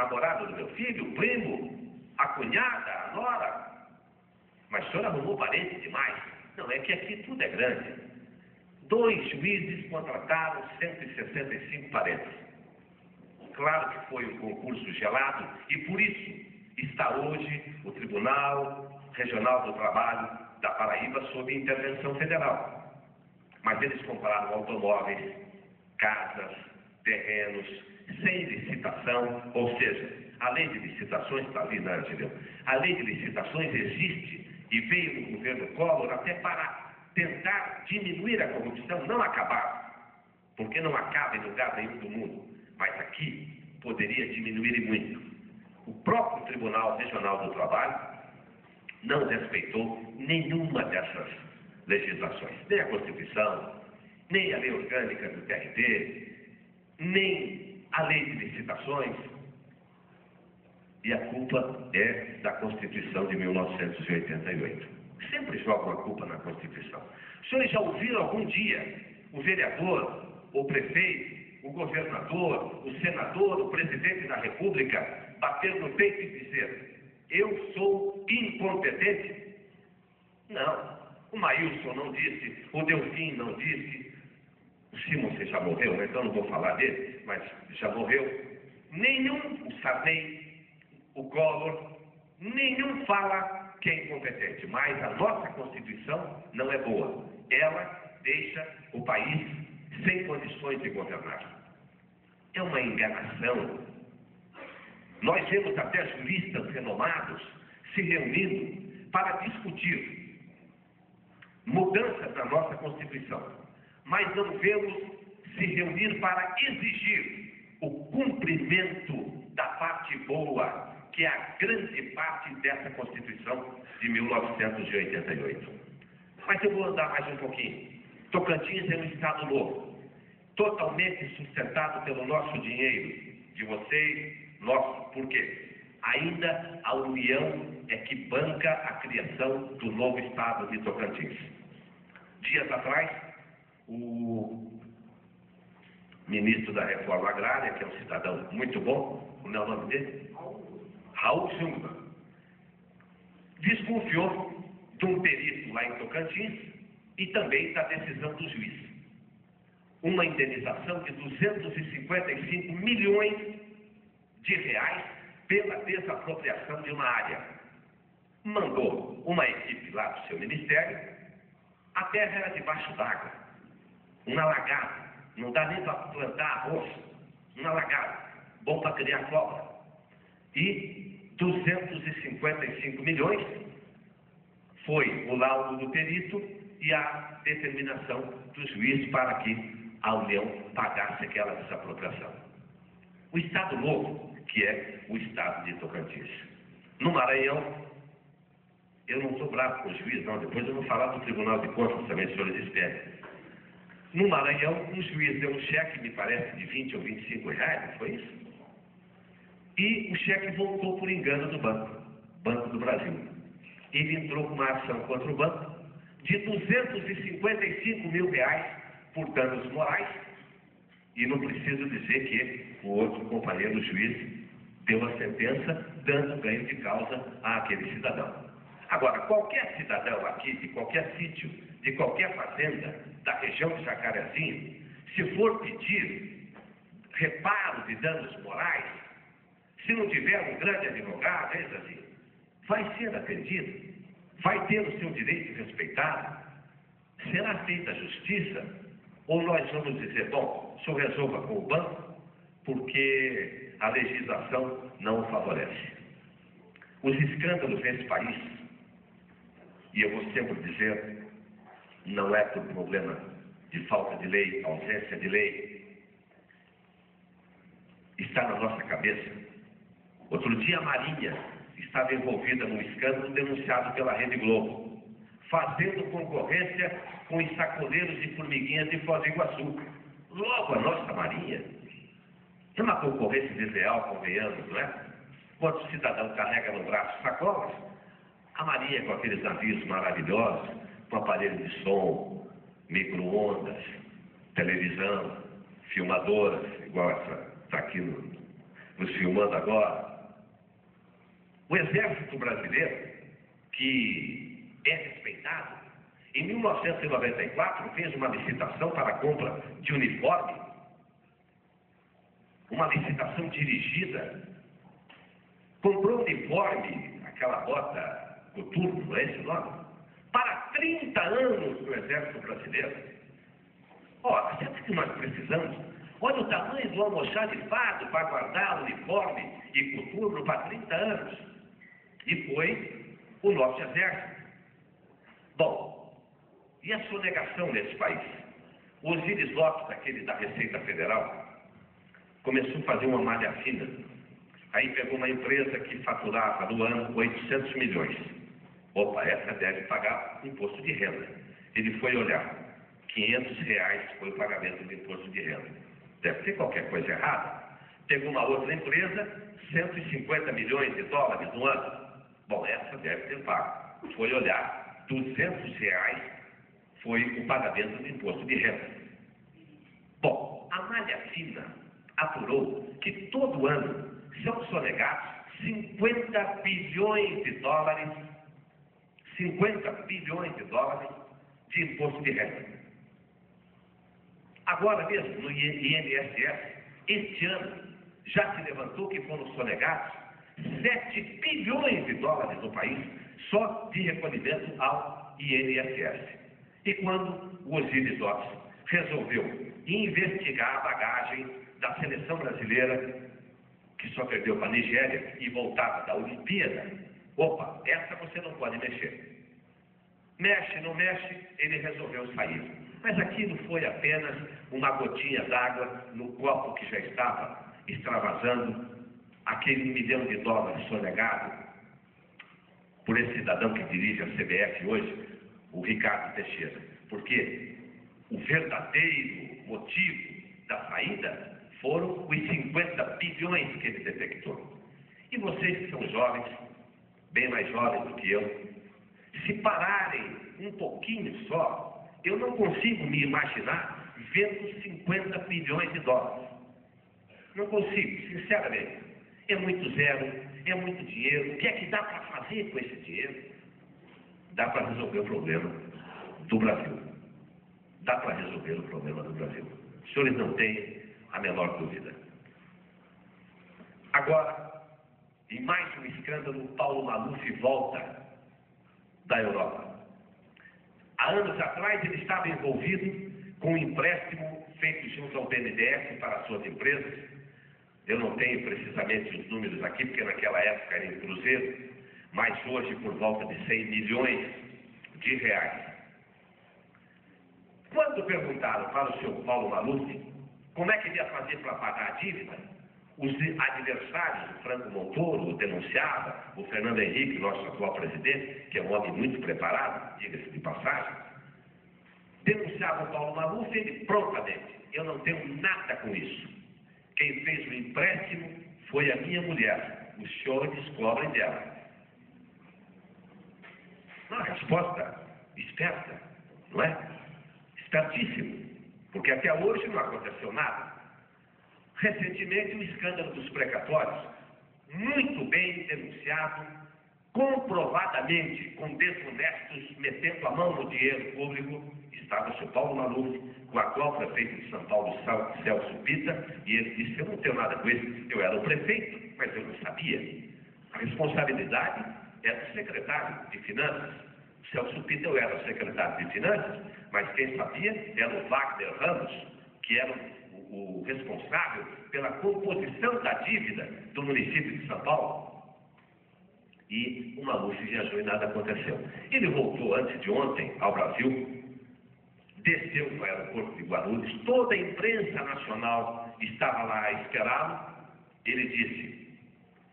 namorado do meu filho, o primo, a cunhada, a nora. Mas o senhor arrumou parente demais. Não, é que aqui tudo é grande. 2 juízes contrataram 165 parentes. Claro que foi um concurso gelado e por isso está hoje o Tribunal Regional do Trabalho da Paraíba sob intervenção federal. Mas eles compraram automóveis, casas, terrenos, sem licitação, ou seja, a lei de licitações está ali, né, Angelino? A lei de licitações existe e veio no governo Collor até para tentar diminuir a corrupção, não acabar, porque não acaba em lugar nenhum do mundo, mas aqui poderia diminuir e muito. O próprio Tribunal Regional do Trabalho não respeitou nenhuma dessas legislações, nem a Constituição, nem a lei orgânica do TRT, nem a lei de licitações. E a culpa é da Constituição de 1988. Sempre jogam a culpa na Constituição. Os senhores já ouviram algum dia o vereador, o prefeito, o governador, o senador, o presidente da República bater no peito e dizer: eu sou incompetente? Não. O Maílson não disse, o Delfim não disse, o Simon já morreu, né? Então não vou falar dele, mas já morreu. Nenhum, o Sarney, o Collor, nenhum fala que é incompetente, mas a nossa Constituição não é boa. Ela deixa o país sem condições de governar. É uma enganação. Nós vemos até juristas renomados se reunindo para discutir mudanças na nossa Constituição, mas não vemos se reunir para exigir o cumprimento da parte boa, que é a grande parte dessa Constituição de 1988. Mas eu vou andar mais um pouquinho. Tocantins é um estado novo, totalmente sustentado pelo nosso dinheiro, de vocês, nosso. Por quê? Ainda a União é que banca a criação do novo estado de Tocantins. Dias atrás, o ministro da Reforma Agrária, que é um cidadão muito bom, como é o nome dele? Raul Jungmann, desconfiou de um perito lá em Tocantins e também da decisão do juiz. Uma indenização de 255 milhões de reais pela desapropriação de uma área. Mandou uma equipe lá do seu ministério, a terra era debaixo d'água, um alagado, não dá nem para plantar arroz, um alagado, bom para criar cobra. E 255 milhões foi o laudo do perito e a determinação do juiz para que a União pagasse aquela desapropriação. O Estado Novo, que é o Estado de Tocantins. No Maranhão, eu não estou bravo com o juiz, não, depois eu vou falar do Tribunal de Contas também, os senhores esperem. No Maranhão, um juiz deu um cheque, me parece, de 20 ou 25 reais, não foi isso? E o cheque voltou por engano do Banco do Brasil. Ele entrou com uma ação contra o banco de 255 mil reais por danos morais. E não preciso dizer que o outro companheiro juiz deu a sentença dando ganho de causa àquele cidadão. Agora, qualquer cidadão aqui, de qualquer sítio, de qualquer fazenda da região de Jacarezinho, se for pedir reparo de danos morais, se não tiver um grande advogado, assim, vai ser atendido, vai ter o seu direito respeitado, será feita a justiça, ou nós vamos dizer, bom, o senhor resolva com o banco, porque a legislação não o favorece. Os escândalos nesse país, e eu vou sempre dizer, não é por problema de falta de lei, ausência de lei, está na nossa cabeça. Outro dia a Marinha estava envolvida num escândalo denunciado pela Rede Globo, fazendo concorrência com os sacoleiros de formiguinhas de Foz do Iguaçu. Logo a nossa Marinha é uma concorrência desleal, convenhamos, não é? Quando o cidadão carrega no braço sacolas, a Marinha com aqueles navios maravilhosos, com aparelho de som, micro-ondas, televisão, filmadoras, igual essa está aqui no nos filmando agora. O Exército Brasileiro, que é respeitado, em 1994 fez uma licitação para a compra de uniforme, uma licitação dirigida, comprou uniforme, aquela bota coturno, não é esse o nome? Para 30 anos do Exército Brasileiro. Ora, sempre que nós precisamos, olha o tamanho do almoxarifado para guardar uniforme e coturno para 30 anos. E foi o nosso Exército. Bom, e a sonegação nesse país? O Osiris Lopes, aquele da Receita Federal, começou a fazer uma malha fina. Aí pegou uma empresa que faturava no ano 800 milhões. Opa, essa deve pagar imposto de renda. Ele foi olhar, R$500 foi o pagamento do imposto de renda. Deve ter qualquer coisa errada. Pegou uma outra empresa, 150 milhões de dólares no ano. Bom, essa deve ter pago. Foi olhar, R$200 foi o pagamento do imposto de renda. Bom, a malha fina apurou que todo ano são sonegados 50 bilhões de dólares, 50 bilhões de dólares de imposto de renda. Agora mesmo, no INSS, este ano, já se levantou que foram sonegados 7 bilhões de dólares no país, só de recolhimento ao INSS. E quando o Osiris Lopes resolveu investigar a bagagem da seleção brasileira, que só perdeu para a Nigéria e voltava da Olimpíada, opa, essa você não pode mexer. Mexe, não mexe, ele resolveu sair. Mas aquilo foi apenas uma gotinha d'água no copo que já estava extravasando aquele $1 milhão sonegado por esse cidadão que dirige a CBF hoje, o Ricardo Teixeira. Porque o verdadeiro motivo da saída foram os 50 bilhões que ele detectou. E vocês que são jovens, bem mais jovens do que eu, se pararem um pouquinho só, eu não consigo me imaginar vendo 50 bilhões de dólares. Não consigo, sinceramente. É muito zero, é muito dinheiro. O que é que dá para fazer com esse dinheiro? Dá para resolver o problema do Brasil. Dá para resolver o problema do Brasil. Os senhores não têm a menor dúvida. Agora, em mais um escândalo, Paulo Maluf volta da Europa. Há anos atrás, ele estava envolvido com um empréstimo feito junto ao BNDES para as suas empresas. Eu não tenho precisamente os números aqui, porque naquela época era em cruzeiro, mas hoje por volta de 100 milhões de reais. Quando perguntaram para o senhor Paulo Maluf como é que ele ia fazer para pagar a dívida, os adversários, o Franco Montoro, o denunciava, o Fernando Henrique, nosso atual presidente, que é um homem muito preparado, diga-se de passagem, denunciava o Paulo Maluf, ele prontamente, eu não tenho nada com isso. Quem fez o empréstimo foi a minha mulher. Os senhores cobrem dela. Uma resposta esperta, não é? Espertíssimo. Porque até hoje não aconteceu nada. Recentemente, o escândalo dos precatórios, muito bem denunciado, comprovadamente, com desonestos metendo a mão no dinheiro público, estava o senhor Paulo Maluf, o atual prefeito de São Paulo, Celso Pitta, e ele disse, eu não tenho nada com isso, eu era o prefeito, mas eu não sabia. A responsabilidade é do secretário de Finanças. Celso Pitta, eu era o secretário de Finanças, mas quem sabia era o Wagner Ramos, que era o responsável pela composição da dívida do município de São Paulo. E o Maluf viajou e nada aconteceu. Ele voltou antes de ontem ao Brasil, desceu no aeroporto de Guarulhos, toda a imprensa nacional estava lá a esperá-lo. Ele disse,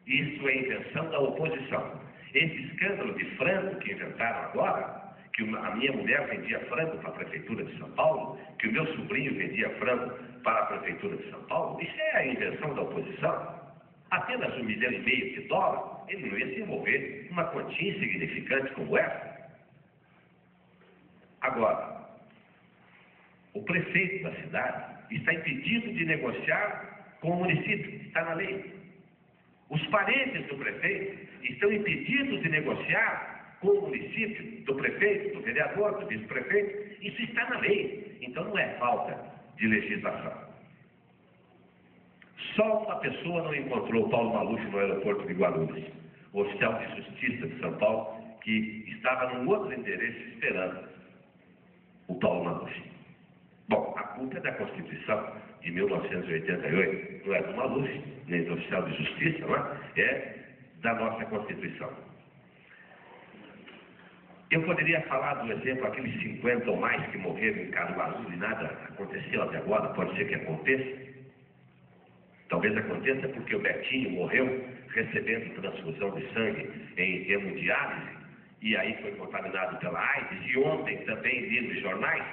isso é invenção da oposição. Esse escândalo de frango que inventaram agora, que a minha mulher vendia frango para a Prefeitura de São Paulo, que o meu sobrinho vendia frango para a Prefeitura de São Paulo, isso é a invenção da oposição. Apenas $1,5 milhão, ele não ia se envolver numa quantia insignificante como essa. Agora, o prefeito da cidade está impedido de negociar com o município, está na lei. Os parentes do prefeito estão impedidos de negociar com o município, do prefeito, do vereador, do vice-prefeito. Isso está na lei. Então não é falta de legislação. Só uma pessoa não encontrou o Paulo Maluf no aeroporto de Guarulhos, o oficial de justiça de São Paulo, que estava num outro endereço esperando o Paulo Maluf. Bom, a culpa é da Constituição de 1988, não é do Maluf, nem do oficial de justiça, não é? É da nossa Constituição. Eu poderia falar do exemplo, aqueles 50 ou mais que morreram em Caruaru e nada aconteceu até agora, pode ser que aconteça. Talvez aconteça porque o Betinho morreu recebendo transfusão de sangue em hemodiálise e aí foi contaminado pela AIDS. E ontem também li nos jornais,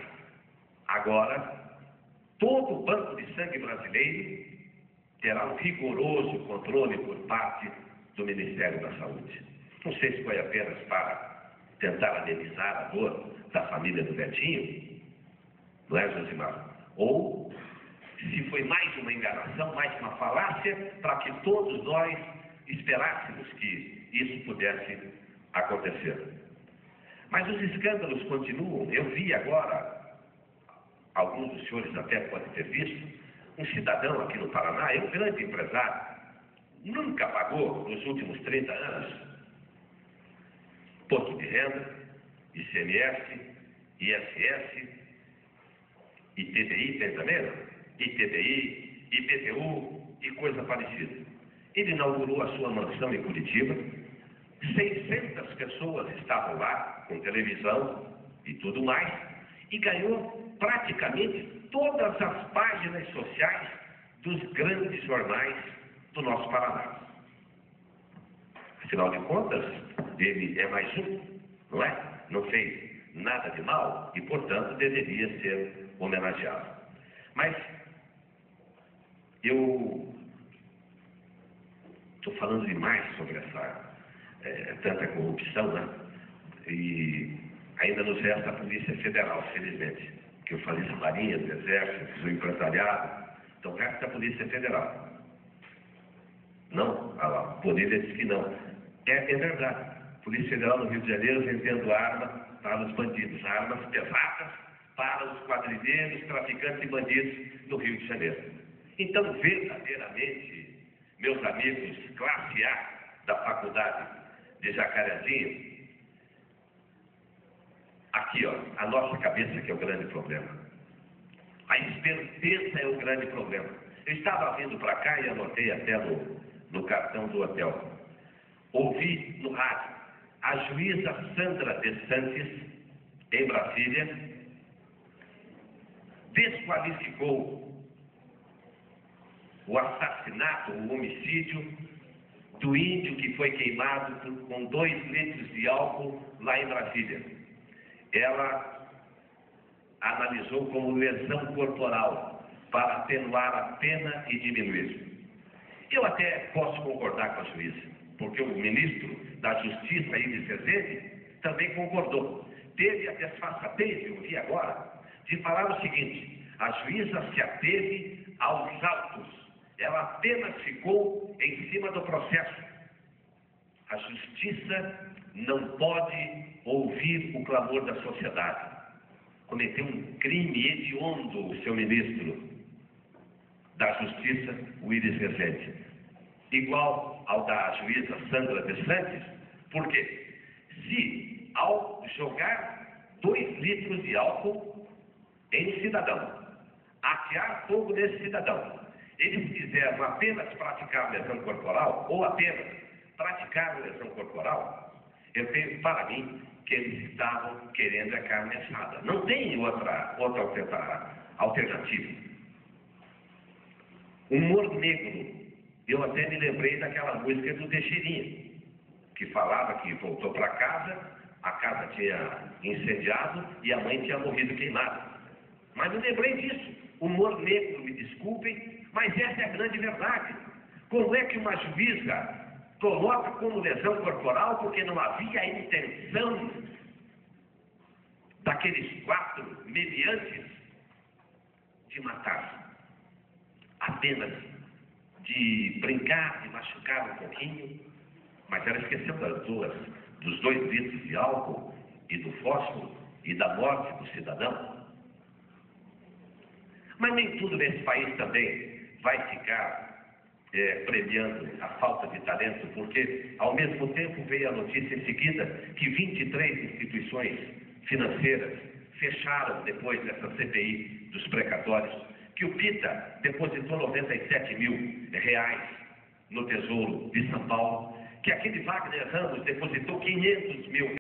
agora, todo o banco de sangue brasileiro terá um rigoroso controle por parte do Ministério da Saúde. Não sei se foi apenas para tentar amenizar a dor da família do Betinho, não é, Josimar? Ou se foi mais uma enganação, mais uma falácia, para que todos nós esperássemos que isso pudesse acontecer. Mas os escândalos continuam. Eu vi agora, alguns dos senhores até podem ter visto, um cidadão aqui no Paraná, é um grande empresário, nunca pagou nos últimos 30 anos imposto de renda, ICMS, ISS, ITBI, tem também, não? ITBI, IPTU e coisa parecida. Ele inaugurou a sua mansão em Curitiba, 600 pessoas estavam lá, com televisão e tudo mais, e ganhou praticamente todas as páginas sociais dos grandes jornais do nosso Paraná. Afinal de contas, ele é mais um, não é? Não fez nada de mal e, portanto, deveria ser homenageado. Mas eu estou falando demais sobre essa tanta corrupção, né? E ainda nos resta a Polícia Federal, felizmente, que eu falei da Marinha, do Exército, fiz o empresariado, então resta a Polícia Federal. Não, a Bonilha disse que não. É verdade. Polícia Federal no Rio de Janeiro vendendo arma para os bandidos, armas pesadas para os quadrilheiros, traficantes e bandidos do Rio de Janeiro. Então, verdadeiramente, meus amigos, classe A da faculdade de Jacarezinho, aqui, ó, a nossa cabeça que é o grande problema. A esperteza é o grande problema. Eu estava vindo para cá e anotei até no cartão do hotel. Ouvi no rádio a juíza Sandra de Santos, em Brasília, desqualificou o assassinato, o homicídio do índio que foi queimado com 2 litros de álcool lá em Brasília. Ela analisou como lesão corporal para atenuar a pena e diminuir. Eu até posso concordar com a juíza, porque o ministro da Justiça, Iris Rezende, também concordou. Teve a desfaçatez, eu vi agora, de falar o seguinte: a juíza se ateve aos autos, ela apenas ficou em cima do processo. A justiça não pode ouvir o clamor da sociedade. Cometeu um crime hediondo o seu ministro da Justiça, o Iris Rezende, igual ao da juíza Sandra de Santos. Por quê? Se, ao jogar 2 litros de álcool em um cidadão, atear fogo nesse cidadão, eles quiseram apenas praticar lesão corporal, ou apenas praticar lesão corporal, eu tenho para mim que eles estavam querendo a carne assada. Não tem outra alternativa. Humor negro. Eu até me lembrei daquela música do Teixeirinha, que falava que voltou para casa, a casa tinha incendiado e a mãe tinha morrido queimada. Mas me lembrei disso. Humor negro, me desculpem, mas essa é a grande verdade. Como é que uma juíza coloca como lesão corporal porque não havia a intenção daqueles 4 meliantes de matar? Apenas de brincar, de machucar um pouquinho, mas ela esqueceu dos 2 litros de álcool e do fósforo e da morte do cidadão. Mas nem tudo nesse país também vai ficar premiando a falta de talento, porque ao mesmo tempo veio a notícia em seguida que 23 instituições financeiras fecharam depois dessa CPI dos precatórios, que o PITA depositou 97 mil reais no Tesouro de São Paulo, que aquele Wagner Ramos depositou 500 mil